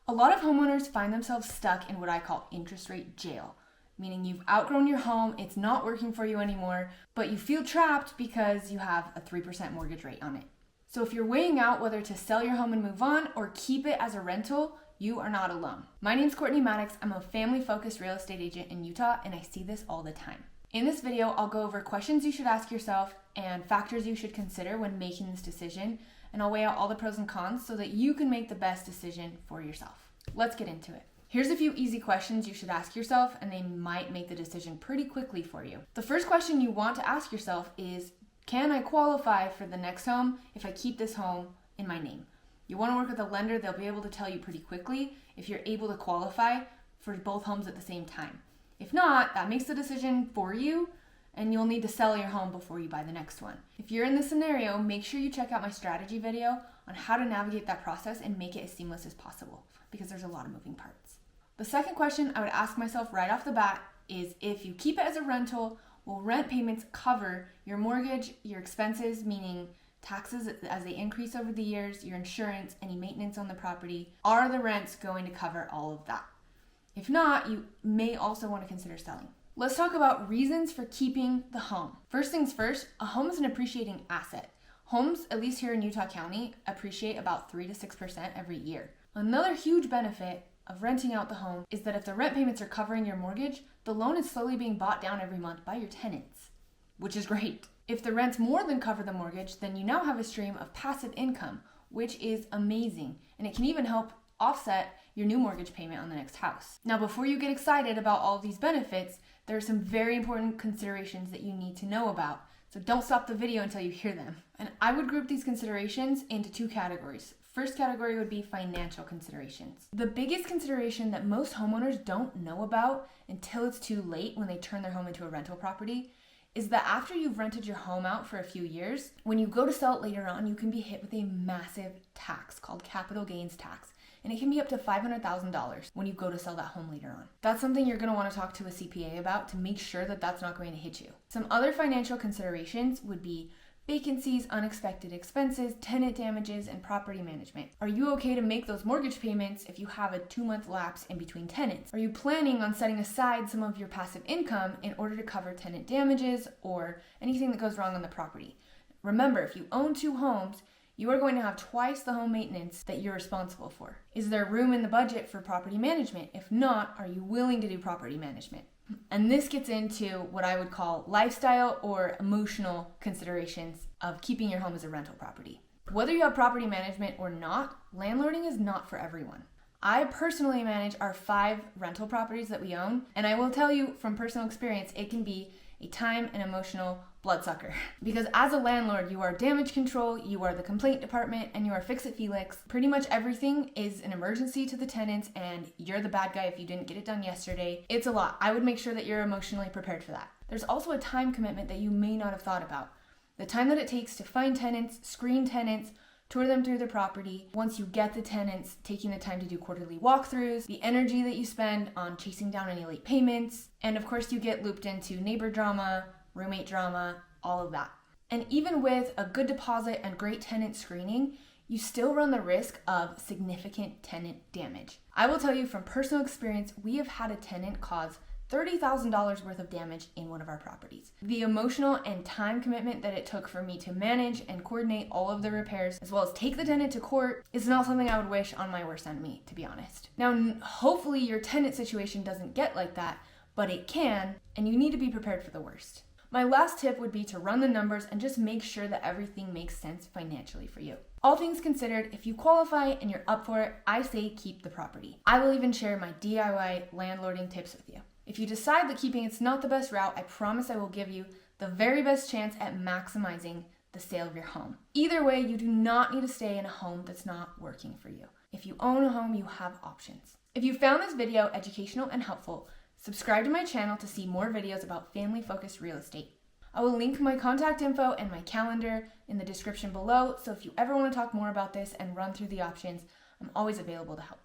A lot of homeowners find themselves stuck in what I call interest rate jail, meaning you've outgrown your home, it's not working for you anymore, but you feel trapped because you have a 3% mortgage rate on it. So if you're weighing out whether to sell your home and move on or keep it as a rental, you are not alone. My name's Courtney Maddox. I'm a family-focused real estate agent in Utah, and I see this all the time. In this video, I'll go over questions you should ask yourself and factors you should consider when making this decision, and I'll weigh out all the pros and cons so that you can make the best decision for yourself. Let's get into it. Here's a few easy questions you should ask yourself, and they might make the decision pretty quickly for you. The first question you want to ask yourself is, can I qualify for the next home if I keep this home in my name? You want to work with a lender, they'll be able to tell you pretty quickly if you're able to qualify for both homes at the same time. If not, that makes the decision for you, and you'll need to sell your home before you buy the next one. If you're in this scenario, make sure you check out my strategy video on how to navigate that process and make it as seamless as possible, because there's a lot of moving parts. The second question I would ask myself right off the bat is, if you keep it as a rental, will rent payments cover your mortgage, your expenses, meaning taxes as they increase over the years, your insurance, any maintenance on the property? Are the rents going to cover all of that? If not, you may also want to consider selling. Let's talk about reasons for keeping the home. First things first, a home is an appreciating asset. Homes, at least here in Utah County, appreciate about 3 to 6% every year. Another huge benefit of renting out the home is that if the rent payments are covering your mortgage, the loan is slowly being bought down every month by your tenants, which is great. If the rents more than cover the mortgage, then you now have a stream of passive income, which is amazing, and it can even help offset your new mortgage payment on the next house. Now, before you get excited about all of these benefits, there are some very important considerations that you need to know about. So don't stop the video until you hear them. And I would group these considerations into two categories. First category would be financial considerations. The biggest consideration that most homeowners don't know about until it's too late when they turn their home into a rental property is that after you've rented your home out for a few years, when you go to sell it later on, you can be hit with a massive tax called capital gains tax. And it can be up to $500,000 when you go to sell that home later on. That's something you're going to want to talk to a CPA about to make sure that that's not going to hit you. Some other financial considerations would be vacancies, unexpected expenses, tenant damages, and property management. Are you okay to make those mortgage payments if you have a 2-month lapse in between tenants? Are you planning on setting aside some of your passive income in order to cover tenant damages or anything that goes wrong on the property? Remember, if you own 2 homes, you are going to have twice the home maintenance that you're responsible for. Is there room in the budget for property management? If not, are you willing to do property management? And this gets into what I would call lifestyle or emotional considerations of keeping your home as a rental property. Whether you have property management or not, landlording is not for everyone. I personally manage our 5 rental properties that we own, and I will tell you from personal experience, it can be a time and emotional bloodsucker. Because as a landlord, you are damage control, you are the complaint department, and you are fix-it-Felix. Pretty much everything is an emergency to the tenants, and you're the bad guy if you didn't get it done yesterday. It's a lot. I would make sure that you're emotionally prepared for that. There's also a time commitment that you may not have thought about. The time that it takes to find tenants, screen tenants, tour them through the property. Once you get the tenants, taking the time to do quarterly walkthroughs, the energy that you spend on chasing down any late payments, and of course you get looped into neighbor drama, roommate drama, all of that. And even with a good deposit and great tenant screening, you still run the risk of significant tenant damage. I will tell you from personal experience, we have had a tenant cause $30,000 worth of damage in one of our properties. The emotional and time commitment that it took for me to manage and coordinate all of the repairs, as well as take the tenant to court, is not something I would wish on my worst enemy, to be honest. Now, hopefully your tenant situation doesn't get like that, but it can, and you need to be prepared for the worst. My last tip would be to run the numbers and just make sure that everything makes sense financially for you. All things considered, if you qualify and you're up for it, I say keep the property. I will even share my DIY landlording tips with you. If you decide that keeping it's not the best route, I promise I will give you the very best chance at maximizing the sale of your home. Either way, you do not need to stay in a home that's not working for you. If you own a home, you have options. If you found this video educational and helpful, subscribe to my channel to see more videos about family-focused real estate. I will link my contact info and my calendar in the description below, so if you ever want to talk more about this and run through the options, I'm always available to help.